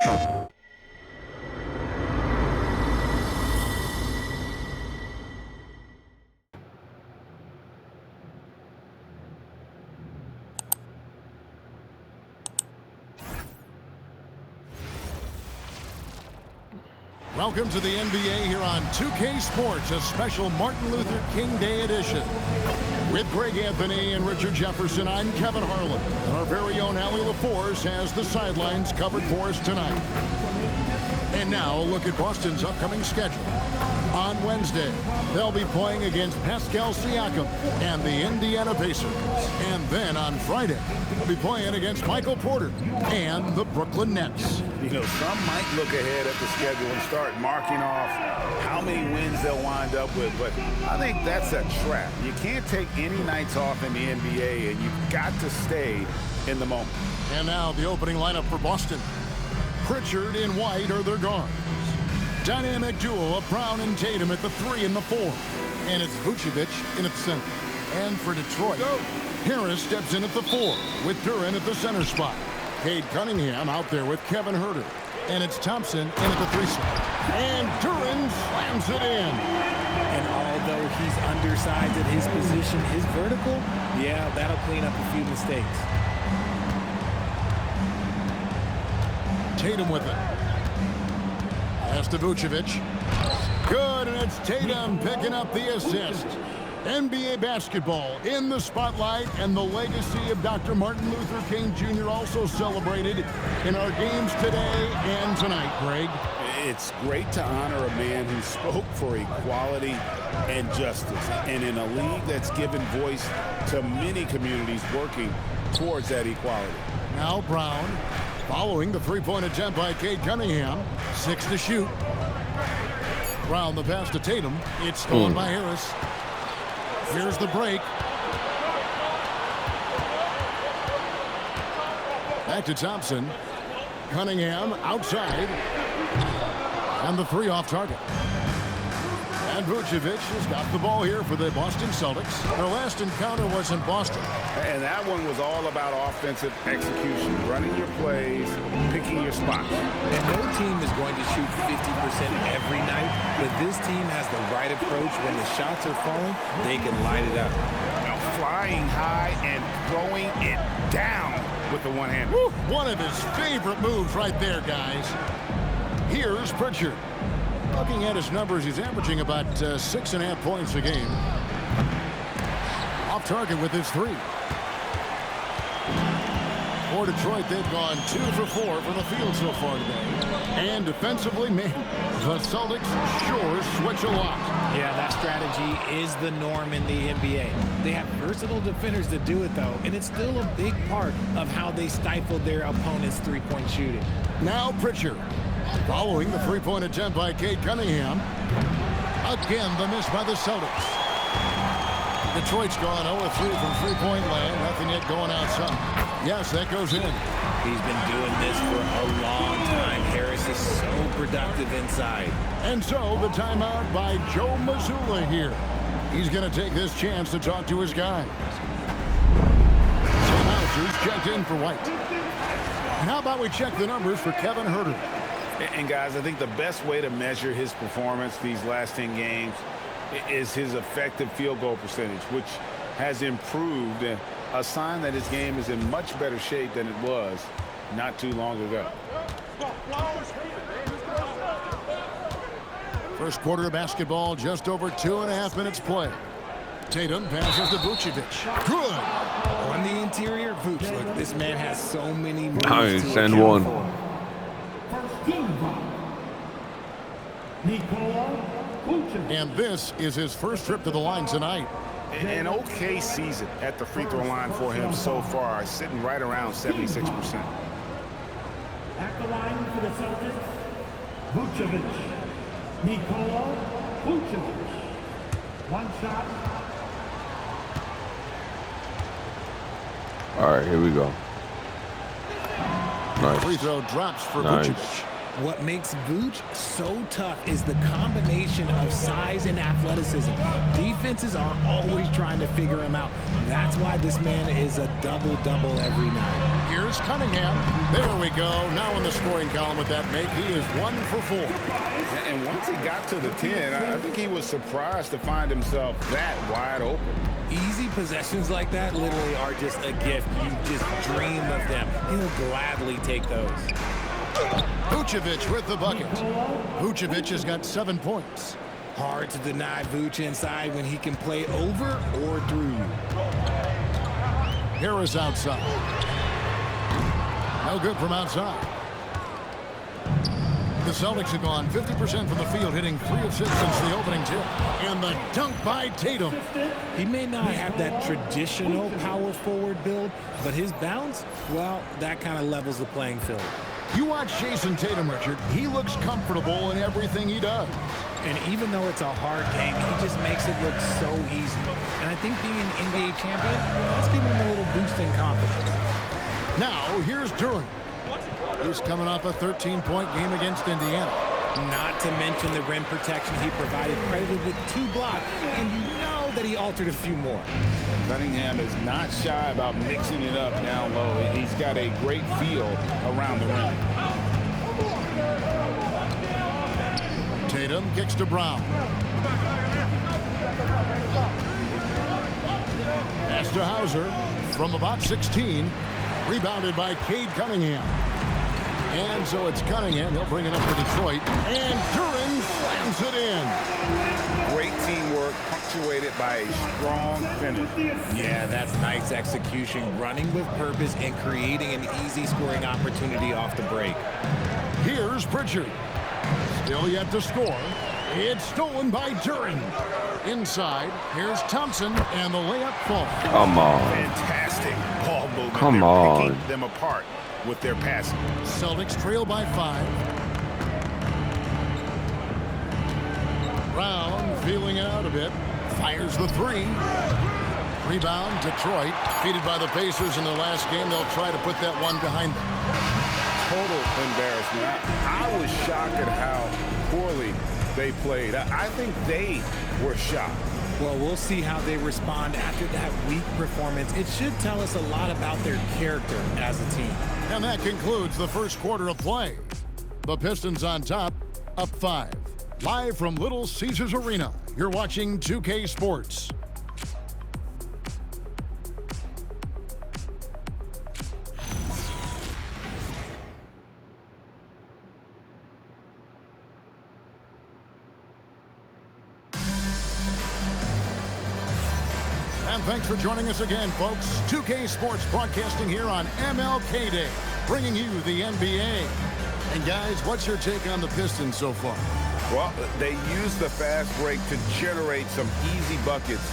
Welcome to the NBA here on 2K Sports, a special Martin Luther King Day edition. With Greg Anthony and Richard Jefferson, I'm Kevin Harlan. And our very own Allie LaForce has the sidelines covered for us tonight. And now, a look at Boston's upcoming schedule. On Wednesday, they'll be playing against Pascal Siakam and the Indiana Pacers. And then on Friday, they'll be playing against Michael Porter and the Brooklyn Nets. You know, some might look ahead at the schedule and start marking off how many wins they'll wind up with, but I think that's a trap. You can't take any nights off in the NBA, and you've got to stay in the moment. And now the opening lineup for Boston. Pritchard and White are their guards. Dynamic duo of Brown and Tatum at the 3 and the 4. And it's Vucevic in at the center. And for Detroit, Harris steps in at the 4 with Duren at the center spot. Cade Cunningham out there with Kevin Huerter. And it's Thompson in at the 3 spot. And Duren slams it in. And although he's undersized at his position, his vertical, yeah, that'll clean up a few mistakes. Tatum with it. Pass to Vucevic. Good, and it's Tatum picking up the assist. NBA basketball in the spotlight, and the legacy of Dr. Martin Luther King Jr. also celebrated in our games today and tonight, Greg. It's great to honor a man who spoke for equality and justice, and in a league that's given voice to many communities working towards that equality. Now Brown, following the three-point attempt by Cade Cunningham. 6 to shoot. Brown the pass to Tatum. It's stolen by Harris. Here's the break. Back to Thompson. Cunningham outside. And the 3 off target. And Vucevic has got the ball here for the Boston Celtics. Their last encounter was in Boston. And that one was all about offensive execution, running your plays, picking your spots. And no team is going to shoot 50% every night, but this team has the right approach. When the shots are falling, they can light it up. Now flying high and throwing it down with the one hand. One of his favorite moves right there, guys. Here's Pritchard. Looking at his numbers, he's averaging about 6.5 points a game. Off target with his 3. For Detroit, they've gone 2 for 4 from the field so far today. And defensively, man, the Celtics sure switch a lot. Yeah, that strategy is the norm in the NBA. They have versatile defenders to do it, though, and it's still a big part of how they stifled their opponent's three-point shooting. Now Pritchard. Following the three-point attempt by Cade Cunningham. Again, the miss by the Celtics. Detroit's gone 0-3 from three-point land. Nothing yet going outside. Yes, that goes in. He's been doing this for a long time. Harris is so productive inside. And so the timeout by Joe Mazzulla here. He's going to take this chance to talk to his guys. Timeout checked in for White. And how about we check the numbers for Kevin Huerter? And guys, I think the best way to measure his performance these last 10 games is his effective field goal percentage, which has improved, a sign that his game is in much better shape than it was not too long ago. First quarter of basketball, just over 2.5 minutes play. Tatum passes to Vucevic. Good. On the interior, Vuce, look, this man has so many moves Nice, to and account one. for. And this is his first trip to the line tonight. An okay season at the free throw line for him so far, sitting right around 76%. At the line for the Celtics, Vucevic. Nikola Vucevic. One shot. All right, here we go. Nice. Free throw drops for Nice. Vucevic. What makes Vooch so tough is the combination of size and athleticism. Defenses are always trying to figure him out. That's why this man is a double-double every night. Here's Cunningham. There we go. Now in the scoring column with that make, he is 1 for 4. And once he got to the 10, I think he was surprised to find himself that wide open. Easy possessions like that literally are just a gift. You just dream of them. He'll gladly take those. Vucevic with the bucket. Vucevic has got 7 points. Hard to deny Vuce inside when he can play over or through. Harris outside. No good from outside. The Celtics have gone 50% from the field, hitting 3 of 6 since the opening tip. And the dunk by Tatum. He may not have that traditional power forward build, but his bounce, well, that kind of levels the playing field. You watch Jason Tatum, Richard. He looks comfortable in everything he does. And even though it's a hard game, he just makes it look so easy. And I think being an NBA champion, that's giving him a little boost in confidence. Now, here's Durant. He's coming off a 13-point game against Indiana. Not to mention the rim protection he provided, credited with 2 blocks, and you know that he altered a few more. Cunningham is not shy about mixing it up down low. He's got a great feel around the rim. Tatum kicks to Brown. Pass to Hauser from about 16. Rebounded by Cade Cunningham. And so it's Cunningham. He'll bring it up for Detroit. And Duran slams it in. Great teamwork, punctuated by a strong finish. Yeah, that's nice execution. Running with purpose and creating an easy scoring opportunity off the break. Here's Pritchard. Still yet to score. It's stolen by Duran. Inside, here's Thompson, and the layup falls. Come on. Fantastic ball movement. Come They're on. picking them apart with their passing. Celtics trail by 5. Brown feeling it out a bit. Fires the 3. Rebound, Detroit. Defeated by the Pacers in their last game. They'll try to put that one behind them. Total embarrassment. I was shocked at how poorly they played. I think they were shocked. Well, we'll see how they respond after that weak performance. It should tell us a lot about their character as a team. And that concludes the first quarter of play. The Pistons on top, up 5. Live from Little Caesars Arena, you're watching 2K Sports. And thanks for joining us again, folks. 2K Sports broadcasting here on MLK Day, bringing you the NBA. And guys, what's your take on the Pistons so far? Well, they used the fast break to generate some easy buckets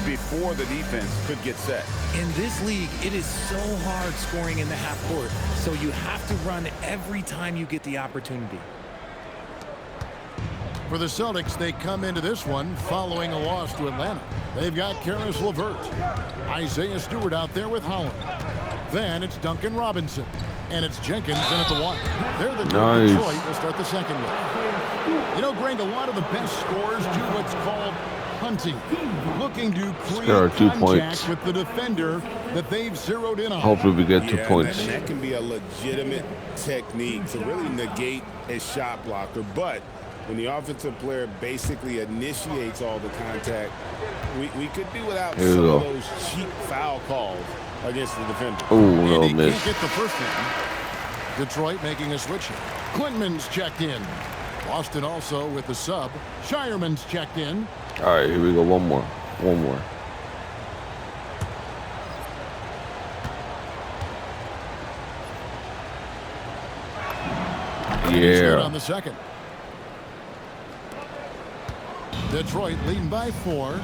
before the defense could get set. In this league, it is so hard scoring in the half court, so you have to run every time you get the opportunity. For the Celtics, they come into this one following a loss to Atlanta. They've got Karis LeVert, Isaiah Stewart out there with Holland. Then it's Duncan Robinson, and it's Jenkins in at the 1. They're the Nice. Detroit will start the second one. You know, Greg, a lot of the best scorers do what's called hunting, looking to There are create 2 contact points. with the defender that they've zeroed in on. Hopefully we get 2 Yeah, points. And that can be a legitimate technique to really negate a shot blocker. But when the offensive player basically initiates all the contact, we could do without Here we some of go. those cheap foul calls against the defender. Oh, And little he miss. can't get the first one. Detroit making a switch here. Quinman's checked in. Boston also with the sub. Shireman's checked in. All right, here we go. One more. One more. He's good Yeah. on the second. Detroit leading by 4.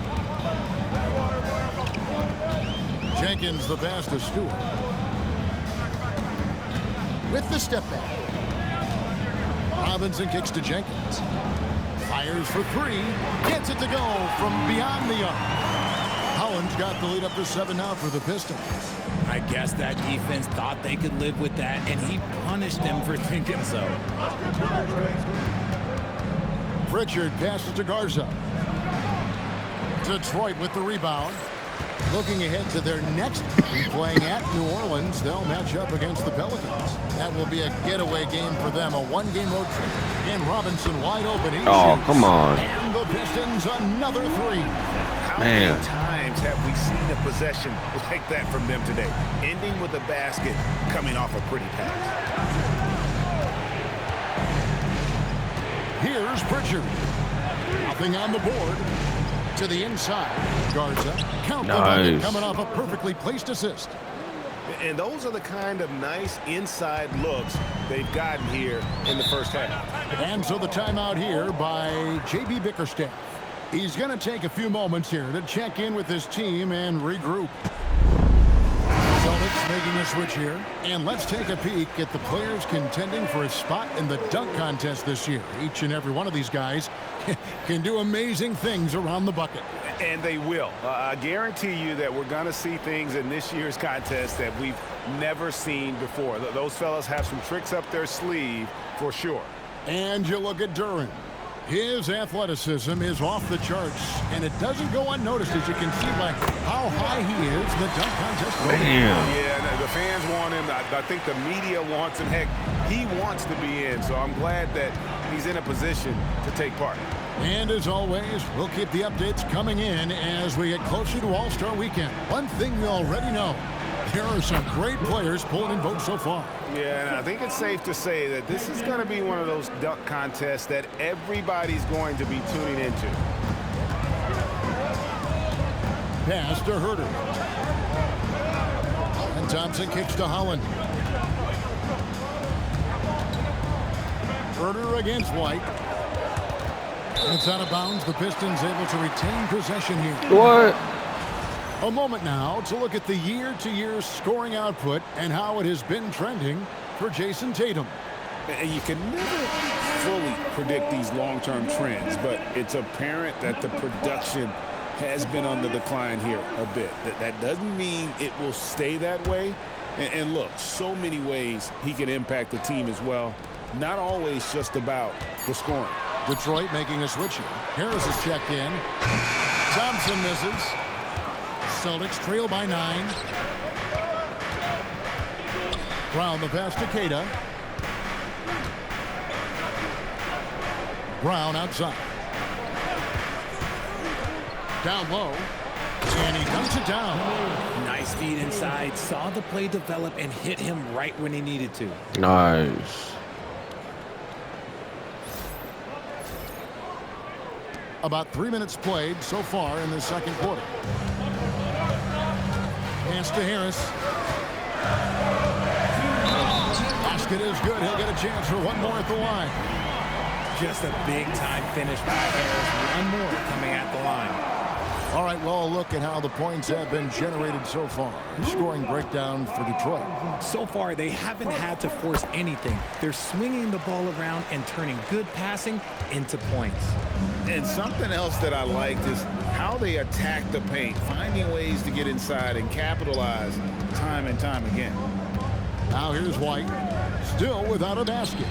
Jenkins the pass to Stewart. With the step back. Robinson kicks to Jenkins. Fires for 3. Gets it to go from beyond the arc. Holland's got the lead up to 7 now for the Pistons. I guess that defense thought they could live with that, and he punished them for thinking so. Pritchard passes to Garza. Detroit with the rebound. Looking ahead to their next game, playing at New Orleans, they'll match up against the Pelicans. That will be a getaway game for them, a one-game road trip. And Robinson wide open. Oh, come on. And the Pistons another three. How many times have we seen a possession like that from them today? Ending with a basket, coming off a pretty pass. Here's Pritchard. Nothing on the board. To the inside. Garza. Count the bucket, coming off a perfectly placed assist. And those are the kind of nice inside looks they've gotten here in the first half. And so the timeout here by J.B. Bickerstaff. He's going to take a few moments here to check in with his team and regroup. Celtics making a switch here. And let's take a peek at the players contending for a spot in the dunk contest this year. Each and every one of these guys can do amazing things around the bucket. And they will. I guarantee you that we're going to see things in this year's contest that we've never seen before. Those fellas have some tricks up their sleeve for sure. And you look at Duran. His athleticism is off the charts, and it doesn't go unnoticed, as you can see by how high he is in the dunk contest. Yeah, the fans want him. I think the media wants him. Heck, he wants to be in, so I'm glad that he's in a position to take part. And as always, we'll keep the updates coming in as we get closer to All-Star Weekend. One thing we already know, there are some great players pulling in votes so far. Yeah, and I think it's safe to say that this is going to be one of those dunk contests that everybody's going to be tuning into. Pass to Herter. And Thompson kicks to Holland. Herter against White. It's out of bounds. The Pistons able to retain possession here. What? A moment now to look at the year-to-year scoring output and how it has been trending for Jason Tatum. And you can never fully predict these long-term trends, but it's apparent that the production has been on the decline here a bit. That doesn't mean it will stay that way. And look, so many ways he can impact the team as well. Not always just about the scoring. Detroit making a switch here. Harris is checked in. Thompson misses. Celtics trail by 9. Brown the pass to Queta. Brown outside. Down low. And he dunks it down. Nice feed inside. Saw the play develop and hit him right when he needed to. Nice. About 3 minutes played so far in the second quarter. Pass to Harris. Basket is good. He'll get a chance for one more at the line. Just a big-time finish by Harris. One more coming at the line. All right, well, look at how the points have been generated so far. Scoring breakdown for Detroit. So far, they haven't had to force anything. They're swinging the ball around and turning good passing into points. And something else that I liked is how they attack the paint, finding ways to get inside and capitalize time and time again. Now here's White, still without a basket.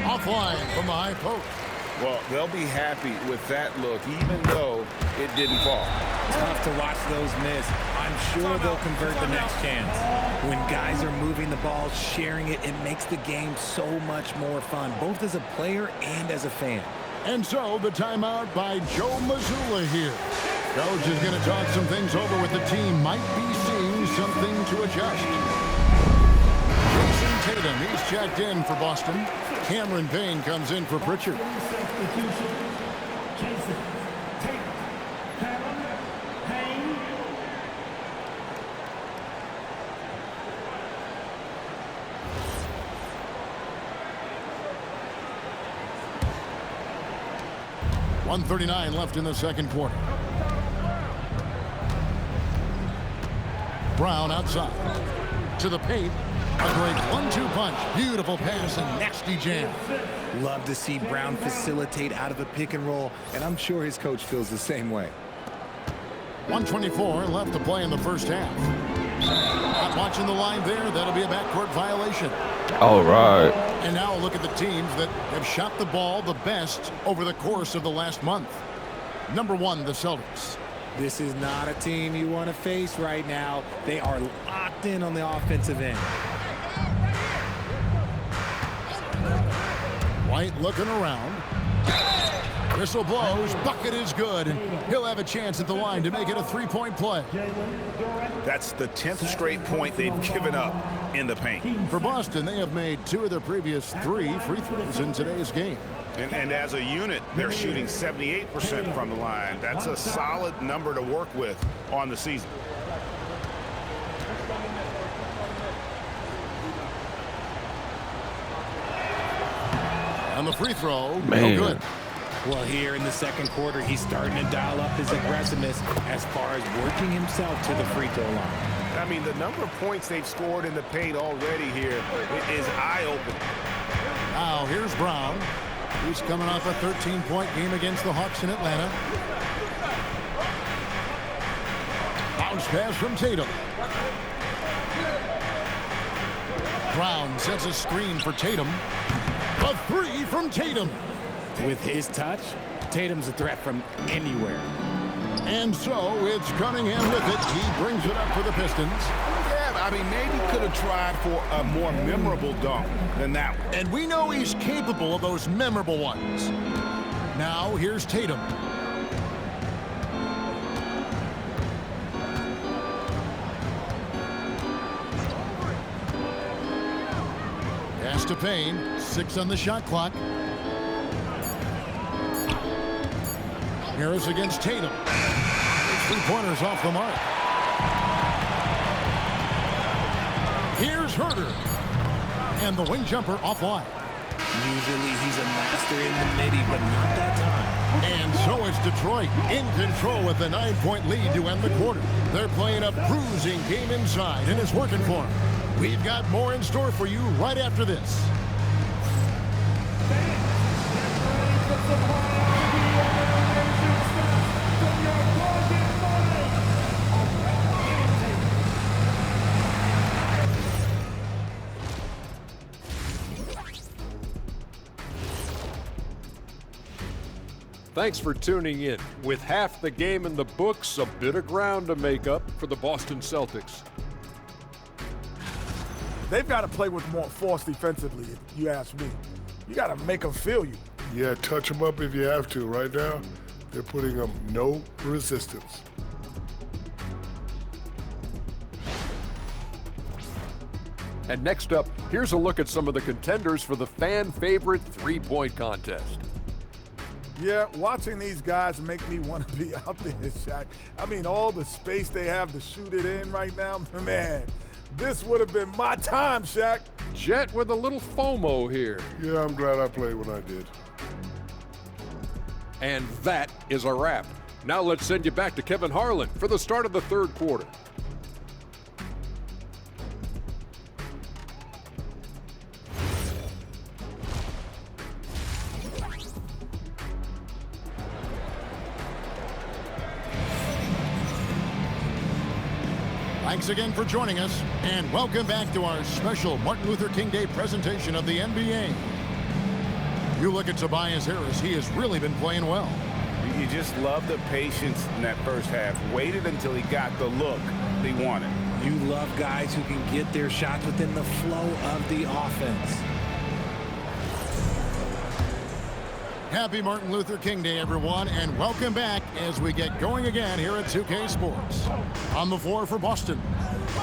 Offline from the high post. Well, they'll be happy with that look, even though it didn't fall. Tough to watch those miss. I'm sure they'll convert the next chance. When guys are moving the ball, sharing it, it makes the game so much more fun, both as a player and as a fan. And so the timeout by Joe Mazzulla here. Coach is going to talk some things over with the team. Might be seeing something to adjust. Jason Tatum, he's checked in for Boston. Cameron Payne comes in for Pritchard. Substitution. Jason Tatum. Cameron Payne. .139 left in the second quarter. Brown outside. To the paint. A great 1-2 punch. Beautiful pass and nasty jam. Love to see Brown facilitate out of a pick and roll, and I'm sure his coach feels the same way. 1:24 left to play in the first half. Not watching the line there. That'll be a backcourt violation. All right. And now look at the teams that have shot the ball the best over the course of the last month. Number 1, the Celtics. This is not a team you want to face right now. They are locked in on the offensive end. White looking around. Whistle blows. Bucket is good. And he'll have a chance at the line to make it a three-point play. That's the 10th straight point they've given up in the paint. For Boston, they have made 2 of their previous 3 free throws in today's game. And as a unit, they're shooting 78% from the line. That's a solid number to work with on the season. On the free throw, Man. no good. Well, here in the second quarter, he's starting to dial up his aggressiveness as far as working himself to the free throw line. I mean, the number of points they've scored in the paint already here is eye-opening. Now, here's Brown. He's coming off a 13-point game against the Hawks in Atlanta. Bounce pass from Tatum. Brown sets a screen for Tatum. A 3 from Tatum. With his touch, Tatum's a threat from anywhere. And so it's Cunningham with it. He brings it up for the Pistons. Yeah, I mean, maybe could have tried for a more memorable dunk than that one. And we know he's capable of those memorable ones. Now here's Tatum. Pass to Payne. 6 on the shot clock. Harris against Tatum. 3-pointers off the mark. Here's Herter. And the wing jumper offline. Usually he's a master in the midi, but not that time. And so it's Detroit in control with a 9-point lead to end the quarter. They're playing a bruising game inside, and it's working for them. We've got more in store for you right after this. Thanks for tuning in. With half the game in the books, a bit of ground to make up for the Boston Celtics. They've got to play with more force defensively, if you ask me. You got to make them feel you. Yeah, touch them up if you have to. Right now, they're putting up no resistance. And next up, here's a look at some of the contenders for the fan-favorite three-point contest. Yeah, watching these guys make me want to be out there, Shaq. I mean, all the space they have to shoot it in right now, man, this would have been my time, Shaq. Jet with a little FOMO here. Yeah, I'm glad I played when I did. And that is a wrap. Now let's send you back to Kevin Harlan for the start of the third quarter. Thanks again for joining us, and welcome back to our special Martin Luther King Day presentation of the NBA. You look at Tobias Harris, he has really been playing well. You just love the patience in that first half. Waited until he got the look he wanted. You love guys who can get their shots within the flow of the offense. Happy Martin Luther King Day, everyone, and welcome back as we get going again here at 2K Sports. On the floor for Boston,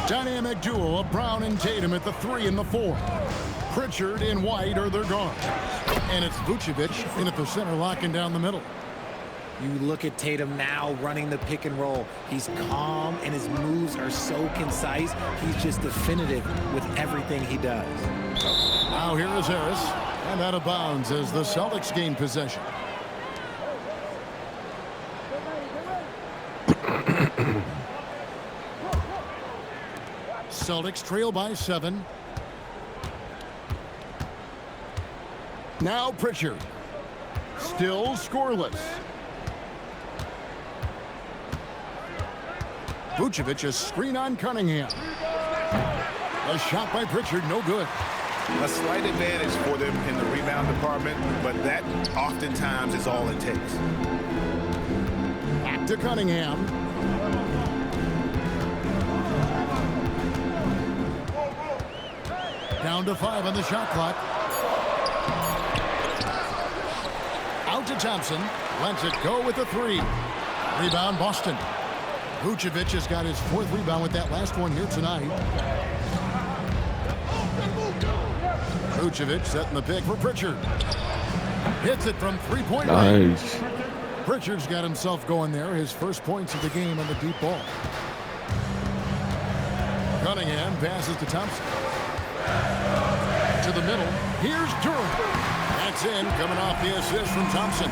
dynamic duo of Brown and Tatum at the 3 and the 4. Pritchard and White are their guards. And it's Vucevic in at the center, locking down the middle. You look at Tatum now running the pick and roll. He's calm and his moves are so concise. He's just definitive with everything he does. Now here is Harris. And out of bounds as the Celtics gain possession. Celtics trail by 7. Now Pritchard. Still scoreless. Vucevic, a screen on Cunningham. A shot by Pritchard, no good. A slight advantage for them in the rebound department, but that oftentimes is all it takes. Back to Cunningham. Down to 5 on the shot clock. Out to Thompson. Lets it go with the 3. Rebound, Boston. Vucevic has got his 4th rebound with that last one here tonight. Vucevic setting the pick for Pritchard. Hits it from 3-point range. Nice. Pritchard's got himself going there. His first points of the game on the deep ball. Cunningham passes to Thompson. To the middle. Here's Durham. That's in, coming off the assist from Thompson.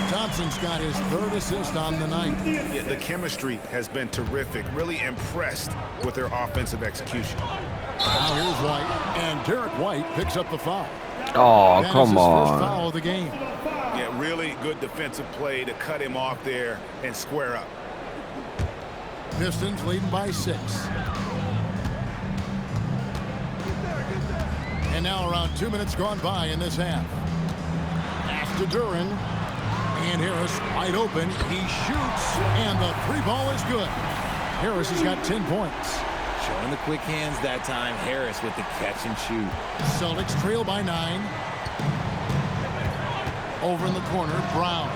Thompson's got his 3rd assist on the night. Yeah, the chemistry has been terrific. Really impressed with their offensive execution. Now here's White, and Derek White picks up the foul. Oh, That is come his on. first foul of the game. Yeah, really good defensive play to cut him off there and square up. Pistons leading by 6. And now around 2 minutes gone by in this half. Pass to Duran. And Harris wide open. He shoots, and the 3 ball is good. Harris has got 10 points. Showing the quick hands that time. Harris with the catch and shoot. Celtics trail by 9. Over in the corner, Brown.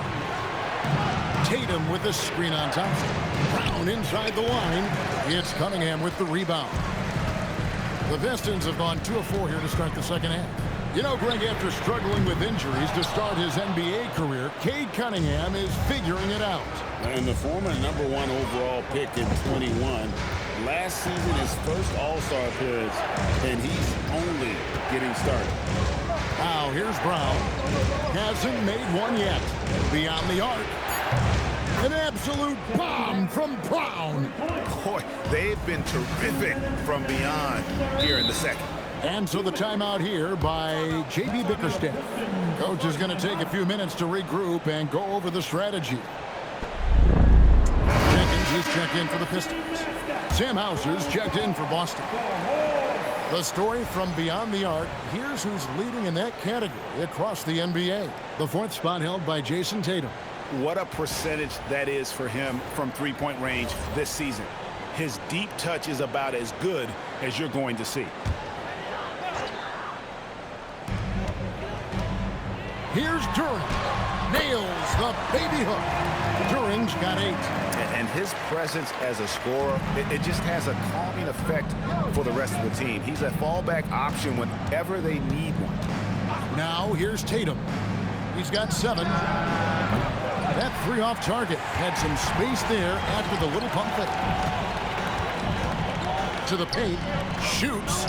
Tatum with the screen on Thompson. Brown inside the line. It's Cunningham with the rebound. The Pistons have gone 2 of 4 here to start the second half. You know, Greg, after struggling with injuries to start his NBA career, Cade Cunningham is figuring it out. And the former #1 overall pick in 21, last season his first All-Star appearance, and he's only getting started. Now here's Brown. Hasn't made one yet. Beyond the arc. An absolute bomb from Brown. Boy, they've been terrific from beyond here in the second. And so the timeout here by J.B. Bickerstaff. Coach is going to take a few minutes to regroup and go over the strategy. Jenkins, he's checked in for the Pistons. Sam Hauser's checked in for Boston. The story from beyond the arc. Here's who's leading in that category across the NBA. The 4th spot held by Jason Tatum. What a percentage that is for him from three-point range this season. His deep touch is about as good as you're going to see. Here's Duran. Nails the baby hook. Duran's got 8. And his presence as a scorer, it just has a calming effect for the rest of the team. He's a fallback option whenever they need one. Now here's Tatum. He's got 7. That 3 off target had some space there after the little pump fake. To the paint, shoots,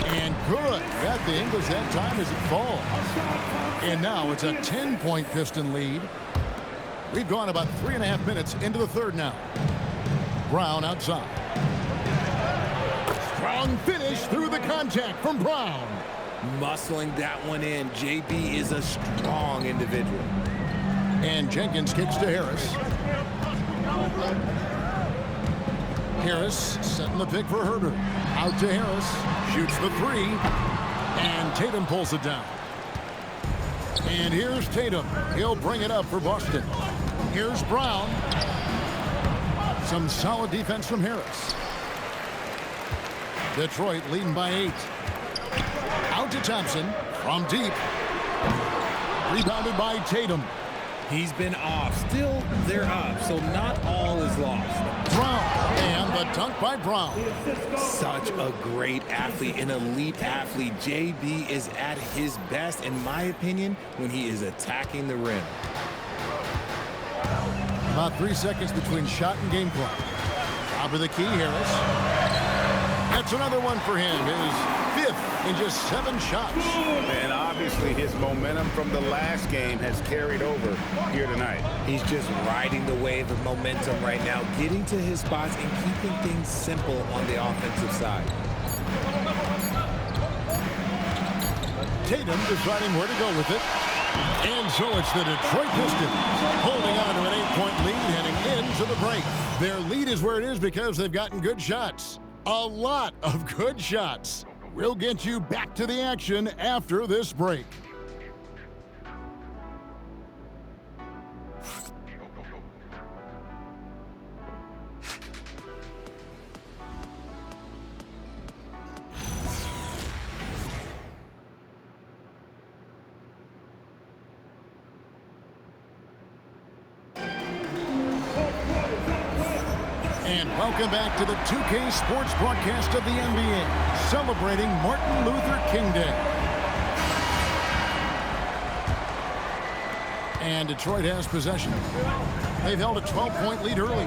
and good. Got the English that time as it falls. And now it's a 10-point Piston lead. We've gone about 3.5 minutes into the third now. Brown outside. Strong finish through the contact from Brown. Muscling that one in. JB is a strong individual. And Jenkins kicks to Harris. Harris setting the pick for Herder. Out to Harris. Shoots the 3. And Tatum pulls it down. And here's Tatum. He'll bring it up for Boston. Here's Brown. Some solid defense from Harris. Detroit leading by 8. Out to Thompson from deep. Rebounded by Tatum. He's been off. Still, they're up, so not all is lost. Brown, and the dunk by Brown. Such a great athlete, an elite athlete. JB is at his best, in my opinion, when he is attacking the rim. About 3 seconds between shot and game clock. Top of the key, Harris. That's another one for him. His 5th in just 7 shots. And obviously his momentum from the last game has carried over here tonight. He's just riding the wave of momentum right now, getting to his spots and keeping things simple on the offensive side. Tatum deciding where to go with it. And so it's the Detroit Pistons holding on to an 8-point lead heading into the break. Their lead is where it is because they've gotten good shots. A lot of good shots. We'll get you back to the action after this break. And welcome back to the 2K Sports broadcast of the NBA, celebrating Martin Luther King Day. And Detroit has possession. They've held a 12-point lead early.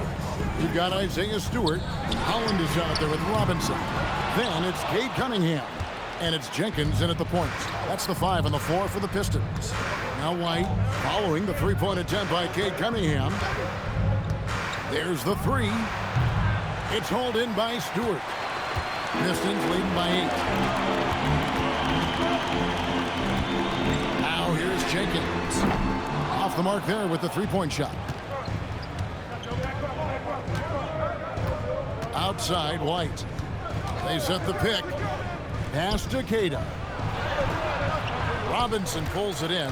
You've got Isaiah Stewart. Holland is out there with Robinson. Then it's Cade Cunningham. And it's Jenkins in at the point. That's the 5 and the 4 for the Pistons. Now White following the three-point attempt by Cade Cunningham. There's the 3. It's hauled in by Stewart. Pistons leading by 8. Now here's Jenkins. Off the mark there with the three-point shot. Outside, White. They set the pick. Pass to Cada. Robinson pulls it in.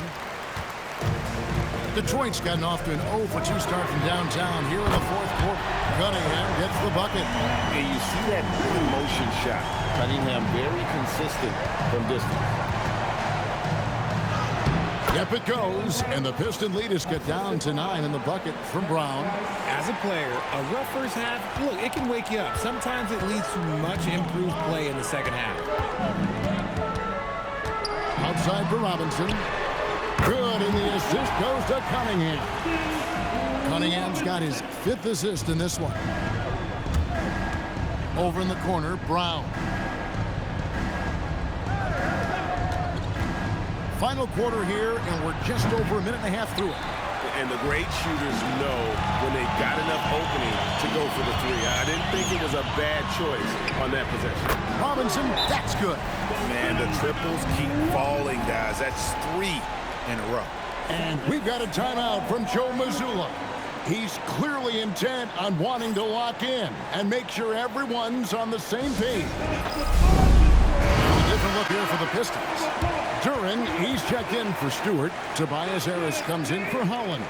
Detroit's gotten off to an 0-for-2 start from downtown here in the fourth quarter. Cunningham gets the bucket. And you see that in-motion shot. Cunningham very consistent from distance. Yep, it goes, and the Piston lead is cut down to 9 in the bucket from Brown. As a player, a rough first half, look, it can wake you up. Sometimes it leads to much improved play in the second half. Outside for Robinson. Good, and the assist goes to Cunningham. Cunningham's got his 5th assist in this one. Over in the corner, Brown. Final quarter here, and we're just over a minute and a half through it. And the great shooters know when they've got enough opening to go for the 3. I didn't think it was a bad choice on that possession. Robinson, that's good. Man, the triples keep falling, guys. That's 3 in a row. And we've got a timeout from Joe Mazzulla. He's clearly intent on wanting to lock in and make sure everyone's on the same page. A different look here for the Pistons. Duran, he's checked in for Stewart. Tobias Harris comes in for Holland.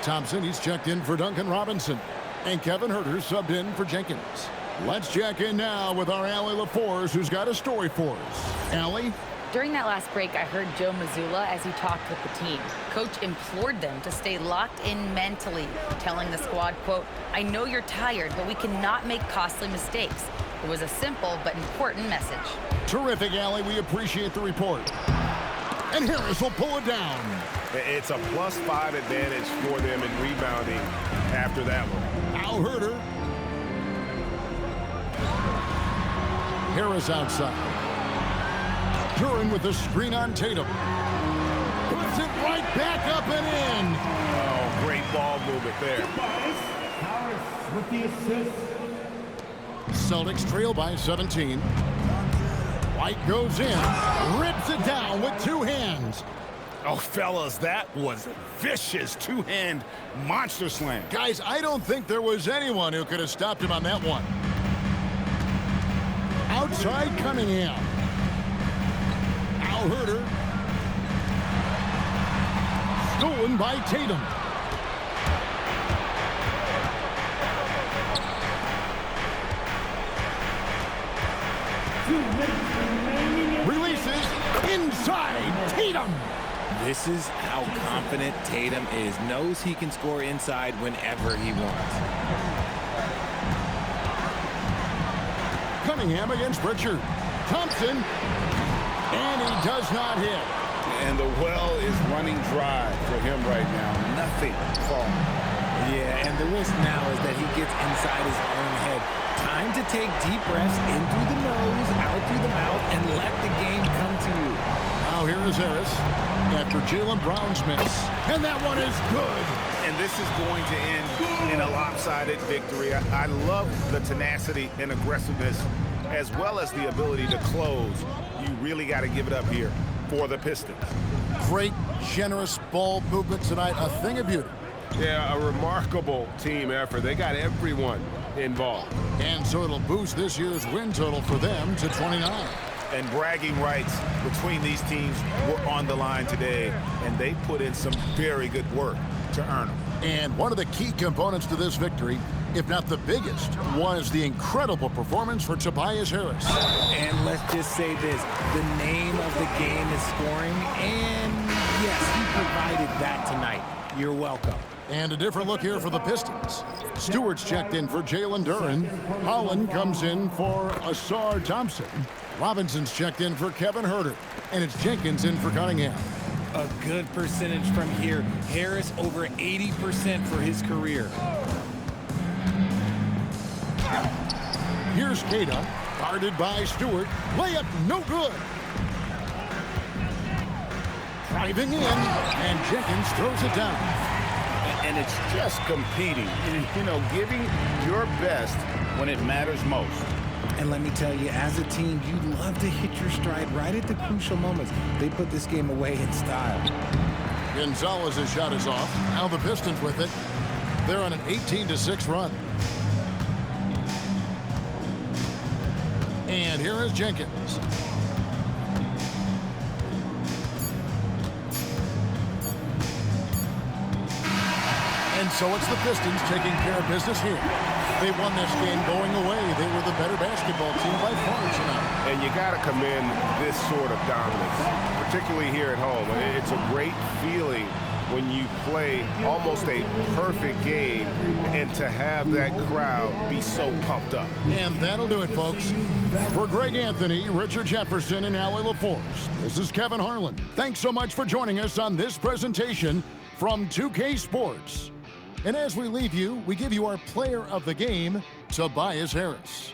Thompson, he's checked in for Duncan Robinson. And Kevin Huerter subbed in for Jenkins. Let's check in now with our Allie LaForce, who's got a story for us. Allie? During that last break, I heard Joe Mazzulla as he talked with the team. Coach implored them to stay locked in mentally, telling the squad, quote, "I know you're tired, but we cannot make costly mistakes." It was a simple but important message. Terrific, Allie. We appreciate the report. And Harris will pull it down. It's a +5 advantage for them in rebounding after that one. Al Huerter. Harris outside. Duran with the screen on Tatum. Puts it right back up and in. Oh, great ball movement there. Harris with the assist. Celtics trail by 17. White goes in, rips it down with 2 hands. Oh, fellas, that was a vicious 2-hand monster slam. Guys, I don't think there was anyone who could have stopped him on that one. Outside Cunningham. Al Huerter. Stolen by Tatum. Releases inside Tatum. This is how confident Tatum is. Knows he can score inside whenever he wants. Cunningham against Pritchard. Thompson. And he does not hit. And the well is running dry for him right now. Nothing falling. Yeah, and the risk now is that he gets inside his own head. Time to take deep breaths in through the nose, out through the mouth, and let the game come to you. Now here is Harris after Jaylen Brown's miss. And that one is good. And this is going to end in a lopsided victory. I love the tenacity and aggressiveness as well as the ability to close. You really got to give it up here for the Pistons. Great, generous ball movement tonight. A thing of beauty. Yeah, a remarkable team effort. They got everyone involved. And so it'll boost this year's win total for them to 29. And bragging rights between these teams were on the line today, and they put in some very good work to earn them. And one of the key components to this victory, if not the biggest, was the incredible performance for Tobias Harris. And let's just say this, the name of the game is scoring, and yes, he provided that tonight. You're welcome. And a different look here for the Pistons. Stewart's checked in for Jalen Duren. Holland comes in for Asar Thompson. Robinson's checked in for Kevin Huerter. And it's Jenkins in for Cunningham. A good percentage from here. Harris over 80% for his career. Here's Keita, guarded by Stewart. Layup no good. Driving in, and Jenkins throws it down. And it's just competing, giving your best when it matters most. And let me tell you, as a team, you love to hit your stride right at the crucial moments. They put this game away in style. Gonzalez's shot is off. Now the Pistons with it. They're on an 18-6 run. And here is Jenkins. And so it's the Pistons taking care of business here. They won this game going away. They were the better basketball team by far tonight. And you got to commend this sort of dominance, particularly here at home. It's a great feeling when you play almost a perfect game and to have that crowd be so pumped up. And that'll do it, folks. For Greg Anthony, Richard Jefferson, and Allie LaForce, this is Kevin Harlan. Thanks so much for joining us on this presentation from 2K Sports. And as we leave you, we give you our player of the game, Tobias Harris.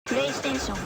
PlayStation